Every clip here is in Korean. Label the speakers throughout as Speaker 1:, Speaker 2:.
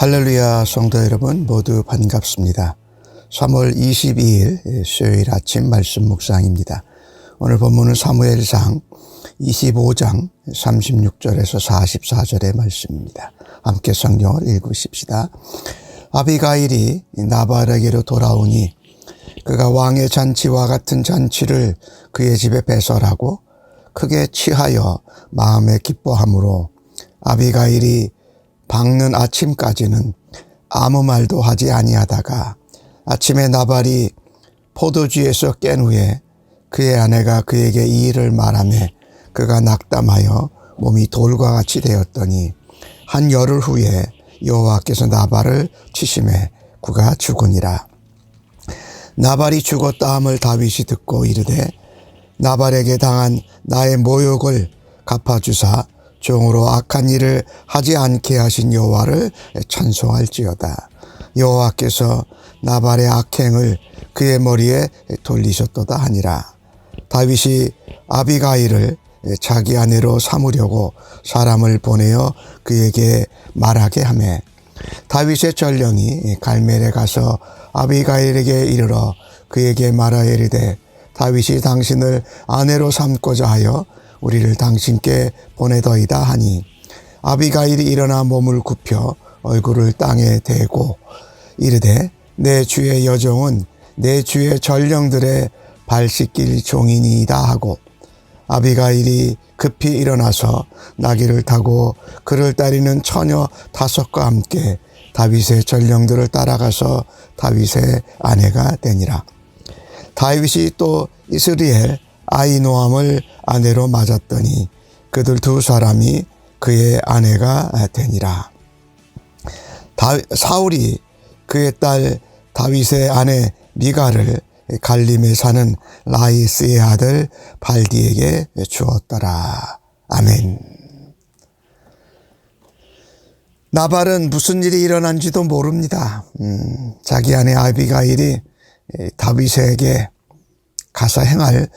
Speaker 1: 할렐루야 성도 여러분 모두 반갑습니다. 3월 22일 수요일 아침 말씀 묵상입니다. 오늘 본문은 사무엘상 25장 36절에서 44절의 말씀입니다. 함께 성경을 읽으십시다. 아비가일이 나발에게로 돌아오니 그가 왕의 잔치와 같은 잔치를 그의 집에 배설하고 크게 취하여 마음에 기뻐하므로 아비가일이 밝는 아침까지는 아무 말도 하지 아니하다가 아침에 나발이 포도주에서 깬 후에 그의 아내가 그에게 이 일을 말하매 그가 낙담하여 몸이 돌과 같이 되었더니 한 열흘 후에 여호와께서 나발을 치심해 그가 죽으니라. 나발이 죽었다 함을 다윗이 듣고 이르되 나발에게 당한 나의 모욕을 갚아주사 종으로 악한 일을 하지 않게 하신 여호와를 찬송할지어다. 여호와께서 나발의 악행을 그의 머리에 돌리셨도다 하니라. 다윗이 아비가일을 자기 아내로 삼으려고 사람을 보내어 그에게 말하게 하매 다윗의 전령이 갈멜에 가서 아비가일에게 이르러 그에게 말하여 이르되 다윗이 당신을 아내로 삼고자 하여 우리를 당신께 보내더이다 하니 아비가일이 일어나 몸을 굽혀 얼굴을 땅에 대고 이르되 내 주의 여종은 내 주의 전령들의 발 씻길 종이니이다 하고 아비가일이 급히 일어나서 나귀를 타고 그를 따르는 처녀 5과 함께 다윗의 전령들을 따라가서 다윗의 아내가 되니라. 다윗이 또 이스라엘 아히노함을 아내로 맞았더니 그들 두 사람이 그의 아내가 되니라. 사울이 그의 딸 다윗의 아내 미갈을 갈림에 사는 라이스의 아들 발디에게 주었더라. 아멘. 나발은 무슨 일이 일어난지도 모릅니다. 자기 아내 아비가일이 다윗에게 가서 행할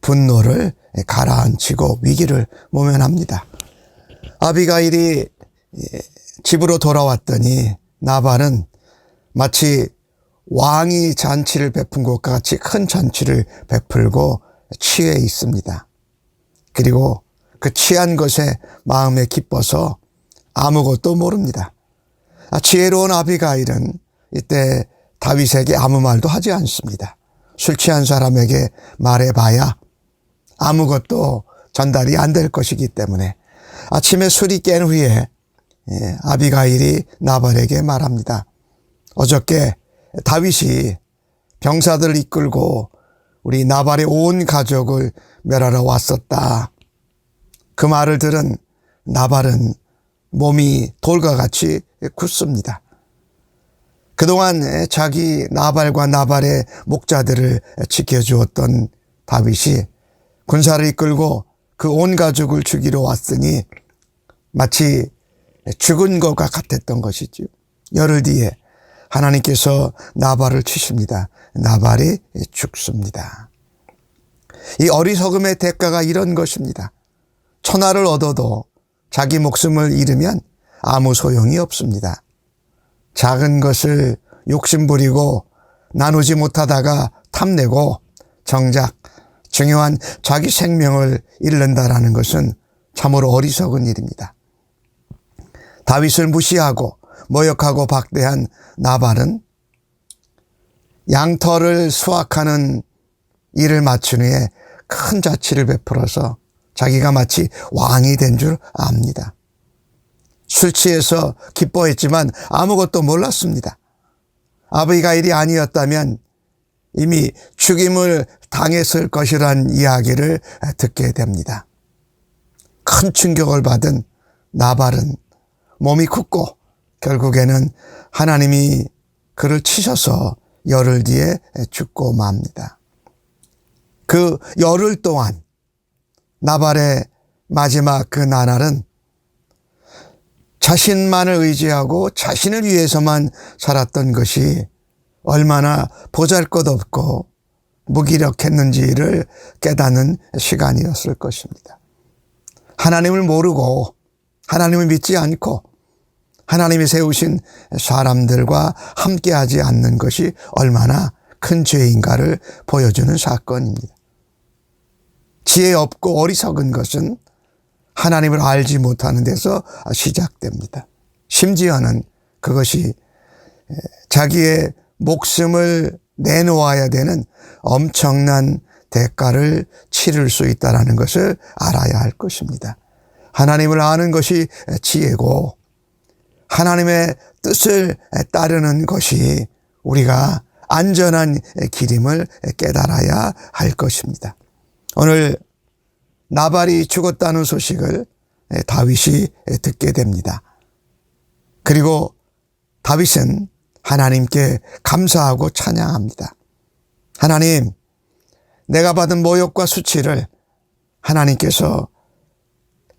Speaker 1: 분노를 가라앉히고 위기를 모면합니다. 아비가일이 집으로 돌아왔더니 나발은 마치 왕이 잔치를 베푼 것과 같이 큰 잔치를 베풀고 취해 있습니다. 그리고 그 취한 것에 마음에 기뻐서 아무것도 모릅니다. 지혜로운 아비가일은 이때 다윗에게 아무 말도 하지 않습니다. 술 취한 사람에게 말해봐야 아무것도 전달이 안 될 것이기 때문에 아침에 술이 깬 후에 아비가일이 나발에게 말합니다. 어저께 다윗이 병사들을 이끌고 우리 나발의 온 가족을 멸하러 왔었다. 그 말을 들은 나발은 몸이 돌과 같이 굳습니다. 그동안 자기 나발과 나발의 목자들을 지켜주었던 다윗이 군사를 이끌고 그 온 가족을 죽이러 왔으니 마치 죽은 것과 같았던 것이죠. 열흘 뒤에 하나님께서 나발을 치십니다. 나발이 죽습니다. 이 어리석음의 대가가 이런 것입니다. 천하를 얻어도 자기 목숨을 잃으면 아무 소용이 없습니다. 작은 것을 욕심부리고 나누지 못하다가 탐내고 정작 중요한 자기 생명을 잃는다라는 것은 참으로 어리석은 일입니다. 다윗을 무시하고 모욕하고 박대한 나발은 양털을 수확하는 일을 마친 후에 큰 자치를 베풀어서 자기가 마치 왕이 된 줄 압니다. 술 취해서 기뻐했지만 아무것도 몰랐습니다. 아비가일이 아니었다면 이미 죽임을 당했을 것이란 이야기를 듣게 됩니다. 큰 충격을 받은 나발은 몸이 굳고 결국에는 하나님이 그를 치셔서 열흘 뒤에 죽고 맙니다. 그 열흘 동안 나발의 마지막 그 나날은 자신만을 의지하고 자신을 위해서만 살았던 것이 얼마나 보잘것없고 무기력했는지를 깨닫는 시간이었을 것입니다. 하나님을 모르고 하나님을 믿지 않고 하나님이 세우신 사람들과 함께하지 않는 것이 얼마나 큰 죄인가를 보여주는 사건입니다. 지혜 없고 어리석은 것은 하나님을 알지 못하는 데서 시작됩니다. 심지어는 그것이 자기의 목숨을 내놓아야 되는 엄청난 대가를 치를 수 있다는 것을 알아야 할 것입니다. 하나님을 아는 것이 지혜고 하나님의 뜻을 따르는 것이 우리가 안전한 길임을 깨달아야 할 것입니다. 오늘 나발이 죽었다는 소식을 다윗이 듣게 됩니다. 그리고 다윗은 하나님께 감사하고 찬양합니다. 하나님, 내가 받은 모욕과 수치를 하나님께서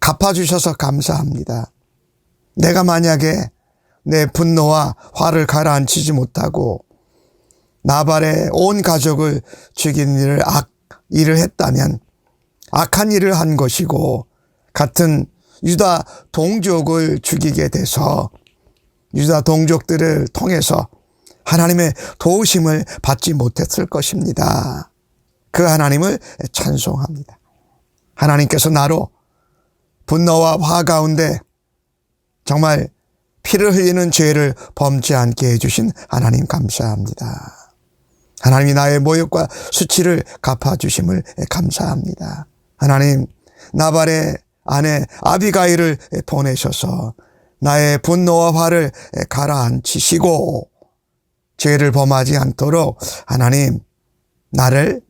Speaker 1: 갚아주셔서 감사합니다. 내가 만약에 내 분노와 화를 가라앉히지 못하고 나발의 온 가족을 죽인 일을 했다면 악한 일을 한 것이고 같은 유다 동족을 죽이게 돼서 유다 동족들을 통해서 하나님의 도우심을 받지 못했을 것입니다. 그 하나님을 찬송합니다. 하나님께서 나로 분노와 화 가운데 정말 피를 흘리는 죄를 범치 않게 해주신 하나님 감사합니다. 하나님이 나의 모욕과 수치를 갚아주심을 감사합니다. 하나님, 나발의 아내 아비가일을 보내셔서 나의 분노와 화를 가라앉히시고 죄를 범하지 않도록 하나님 나를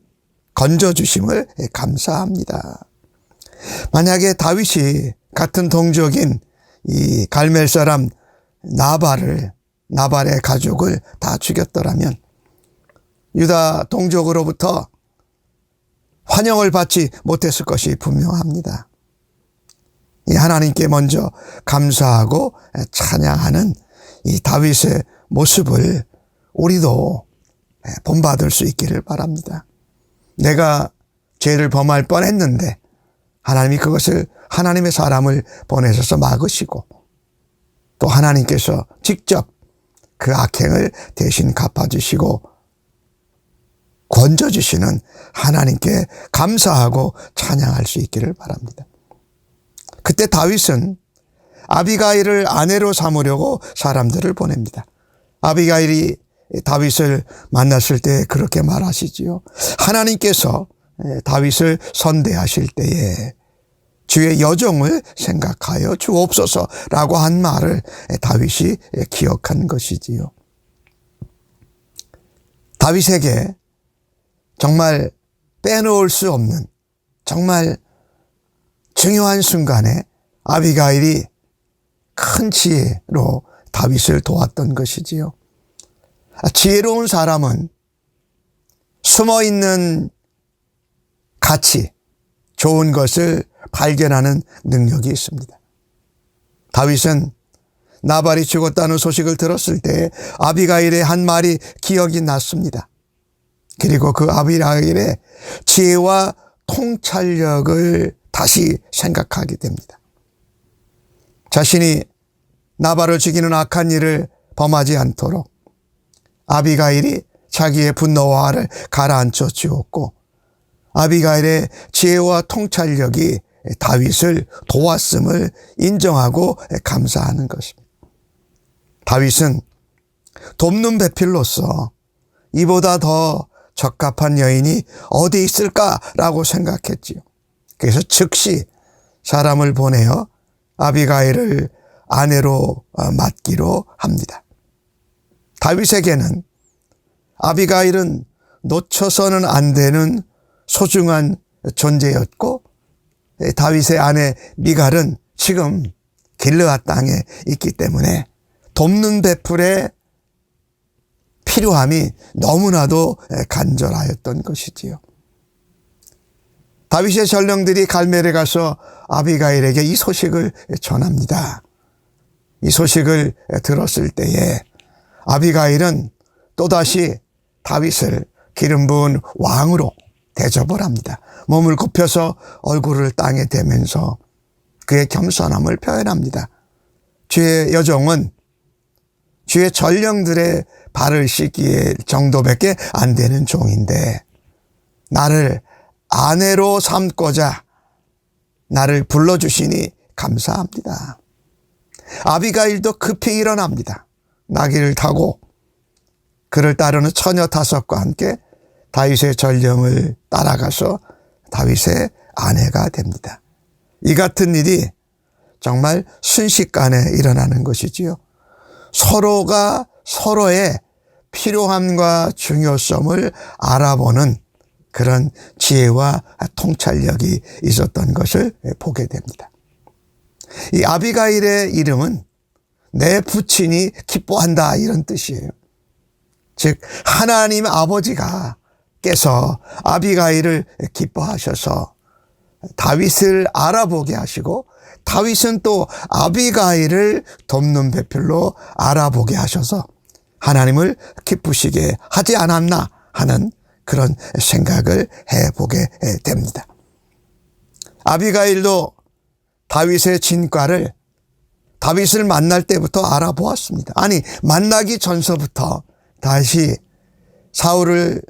Speaker 1: 건져주심을 감사합니다. 만약에 다윗이 같은 동족인 이 갈멜 사람 나발의 가족을 다 죽였더라면 유다 동족으로부터 환영을 받지 못했을 것이 분명합니다. 이 하나님께 먼저 감사하고 찬양하는 이 다윗의 모습을 우리도 본받을 수 있기를 바랍니다. 내가 죄를 범할 뻔했는데 하나님이 그것을 하나님의 사람을 보내셔서 막으시고 또 하나님께서 직접 그 악행을 대신 갚아주시고 건져주시는 하나님께 감사하고 찬양할 수 있기를 바랍니다. 그때 다윗은 아비가일을 아내로 삼으려고 사람들을 보냅니다. 아비가일이 다윗을 만났을 때 그렇게 말하시지요. 하나님께서 다윗을 선대하실 때에 주의 여종을 생각하여 주옵소서라고 한 말을 다윗이 기억한 것이지요. 다윗에게 정말 빼놓을 수 없는 정말 중요한 순간에 아비가일이 큰 지혜로 다윗을 도왔던 것이지요. 지혜로운 사람은 숨어있는 가치, 좋은 것을 발견하는 능력이 있습니다. 다윗은 나발이 죽었다는 소식을 들었을 때 아비가일의 한 말이 기억이 났습니다. 그리고 그 아비가일의 지혜와 통찰력을 다시 생각하게 됩니다. 자신이 나발을 죽이는 악한 일을 범하지 않도록 아비가일이 자기의 분노와 화를 가라앉혀 주었고 아비가일의 지혜와 통찰력이 다윗을 도왔음을 인정하고 감사하는 것입니다. 다윗은 돕는 배필로서 이보다 더 적합한 여인이 어디 있을까라고 생각했지요. 그래서 즉시 사람을 보내어 아비가일을 아내로 맡기로 합니다. 다윗에게는 아비가일은 놓쳐서는 안 되는 소중한 존재였고 다윗의 아내 미갈은 지금 길르앗 땅에 있기 때문에 돕는 배풀의 필요함이 너무나도 간절하였던 것이지요. 다윗의 전령들이 갈멜에 가서 아비가일에게 이 소식을 전합니다. 이 소식을 들었을 때에 아비가일은 또다시 다윗을 기름 부은 왕으로 대접을 합니다. 몸을 굽혀서 얼굴을 땅에 대면서 그의 겸손함을 표현합니다. 주의 여종은 주의 전령들의 발을 씻길 정도밖에 안 되는 종인데 나를 아내로 삼고자 나를 불러주시니 감사합니다. 아비가일도 급히 일어납니다. 나귀를 타고 그를 따르는 처녀 5과 함께 다윗의 전령을 따라가서 다윗의 아내가 됩니다. 이 같은 일이 정말 순식간에 일어나는 것이지요. 서로가 서로의 필요함과 중요성을 알아보는 그런 지혜와 통찰력이 있었던 것을 보게 됩니다. 이 아비가일의 이름은 내 부친이 기뻐한다 이런 뜻이에요. 즉 하나님 아버지가 께서 아비가일을 기뻐하셔서 다윗을 알아보게 하시고 다윗은 또 아비가일을 돕는 배필로 알아보게 하셔서 하나님을 기쁘시게 하지 않았나 하는 그런 생각을 해보게 됩니다. 아비가일도 다윗의 진가를 다윗을 만날 때부터 알아보았습니다. 아니 만나기 전서부터 다시 사울을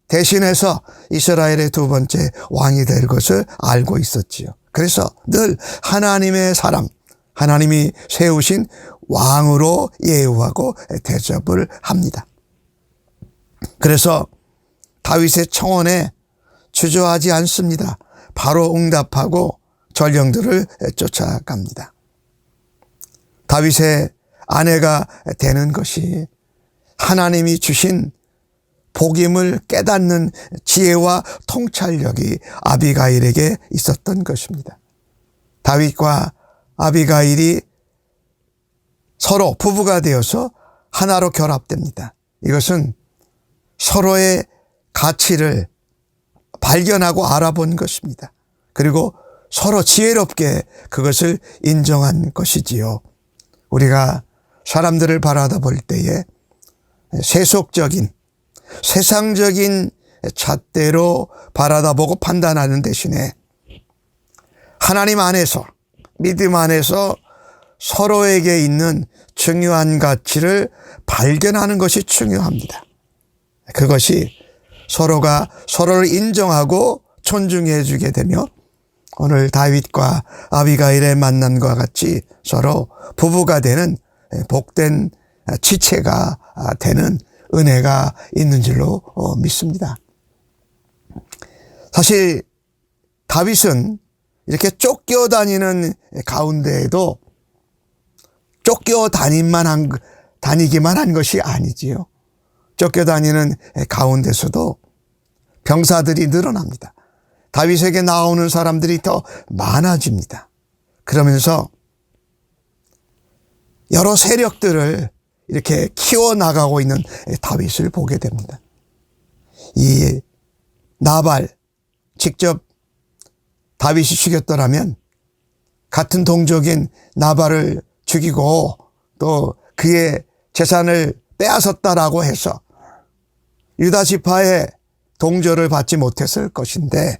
Speaker 1: 대신해서 이스라엘의 2번째 왕이 될 것을 알고 있었지요. 그래서 늘 하나님의 사람, 하나님이 세우신 왕으로 예우하고 대접을 합니다. 그래서 다윗의 청원에 주저하지 않습니다. 바로 응답하고 전령들을 쫓아갑니다. 다윗의 아내가 되는 것이 하나님이 주신 복임을 깨닫는 지혜와 통찰력이 아비가일에게 있었던 것입니다. 다윗과 아비가일이 서로 부부가 되어서 하나로 결합됩니다. 이것은 서로의 가치를 발견하고 알아본 것입니다. 그리고 서로 지혜롭게 그것을 인정한 것이지요. 우리가 사람들을 바라다 볼 때에 세속적인 세상적인 잣대로 바라다보고 판단하는 대신에 하나님 안에서 믿음 안에서 서로에게 있는 중요한 가치를 발견하는 것이 중요합니다. 그것이 서로가 서로를 인정하고 존중해 주게 되며 오늘 다윗과 아비가일의 만남과 같이 서로 부부가 되는 복된 지체가 되는 은혜가 있는 줄로 믿습니다. 사실 다윗은 이렇게 쫓겨다니는 가운데에도 다니기만 한 것이 아니지요. 쫓겨다니는 가운데서도 병사들이 늘어납니다. 다윗에게 나오는 사람들이 더 많아집니다. 그러면서 여러 세력들을 이렇게 키워나가고 있는 다윗을 보게 됩니다. 이 나발, 직접 다윗이 죽였더라면 같은 동족인 나발을 죽이고 또 그의 재산을 빼앗았다라고 해서 유다 지파의 동조를 받지 못했을 것인데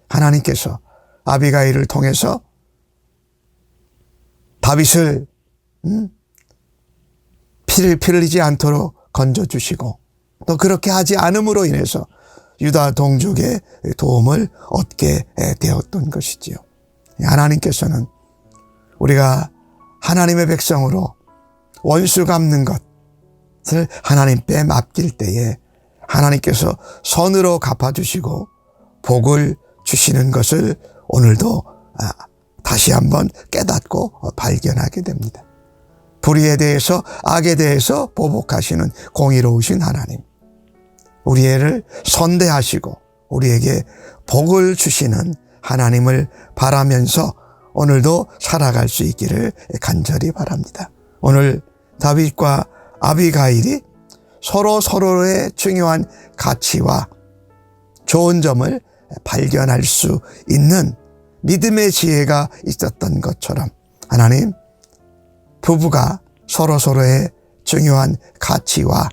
Speaker 1: 하나님께서 아비가일을 통해서 다윗을 피를 흘리지 않도록 건져주시고 또 그렇게 하지 않음으로 인해서 유다 동족의 도움을 얻게 되었던 것이지요. 하나님께서는 우리가 하나님의 백성으로 원수 갚는 것을 하나님께 맡길 때에 하나님께서 선으로 갚아주시고 복을 주시는 것을 오늘도 다시 한번 깨닫고 발견하게 됩니다. 불의에 대해서 악에 대해서 보복하시는 공의로우신 하나님, 우리를 선대하시고 우리에게 복을 주시는 하나님을 바라면서 오늘도 살아갈 수 있기를 간절히 바랍니다. 오늘 다윗과 아비가일이 서로의 중요한 가치와 좋은 점을 발견할 수 있는 믿음의 지혜가 있었던 것처럼 하나님, 부부가 서로의 중요한 가치와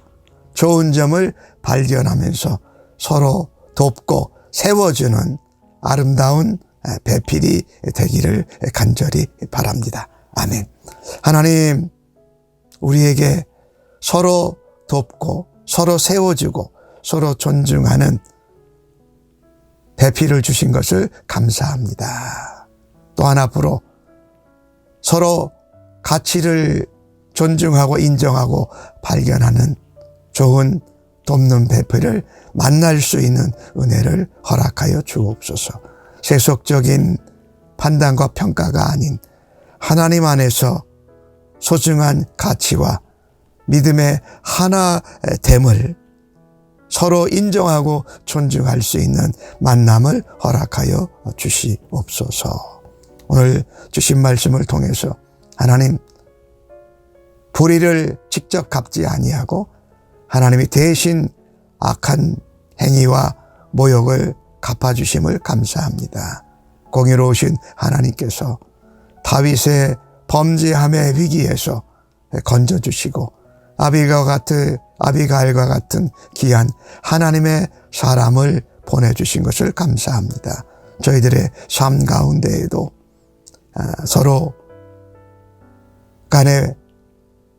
Speaker 1: 좋은 점을 발견하면서 서로 돕고 세워주는 아름다운 배필이 되기를 간절히 바랍니다. 아멘. 하나님, 우리에게 서로 돕고 서로 세워주고 서로 존중하는 배필을 주신 것을 감사합니다. 또한 앞으로 서로 가치를 존중하고 인정하고 발견하는 좋은 돕는 배필을 만날 수 있는 은혜를 허락하여 주옵소서. 세속적인 판단과 평가가 아닌 하나님 안에서 소중한 가치와 믿음의 하나됨을 서로 인정하고 존중할 수 있는 만남을 허락하여 주시옵소서. 오늘 주신 말씀을 통해서 하나님, 불의를 직접 갚지 아니하고 하나님이 대신 악한 행위와 모욕을 갚아주심을 감사합니다. 공의로우신 하나님께서 다윗의 범죄함의 위기에서 건져주시고 아비가일과 같은 귀한 하나님의 사람을 보내주신 것을 감사합니다. 저희들의 삶 가운데에도 서로 간의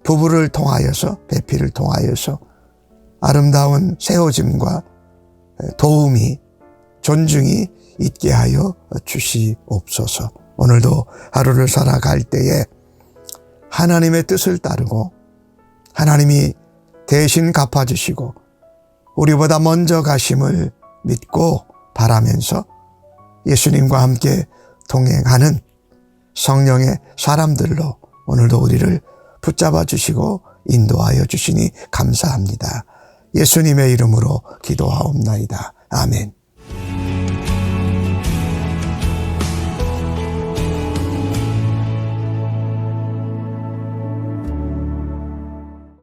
Speaker 1: 부부를 통하여서 배필을 통하여서 아름다운 세워짐과 도움이 존중이 있게 하여 주시옵소서. 오늘도 하루를 살아갈 때에 하나님의 뜻을 따르고 하나님이 대신 갚아주시고 우리보다 먼저 가심을 믿고 바라면서 예수님과 함께 동행하는 성령의 사람들로 오늘도 우리를 붙잡아 주시고 인도하여 주시니 감사합니다. 예수님의 이름으로 기도하옵나이다. 아멘.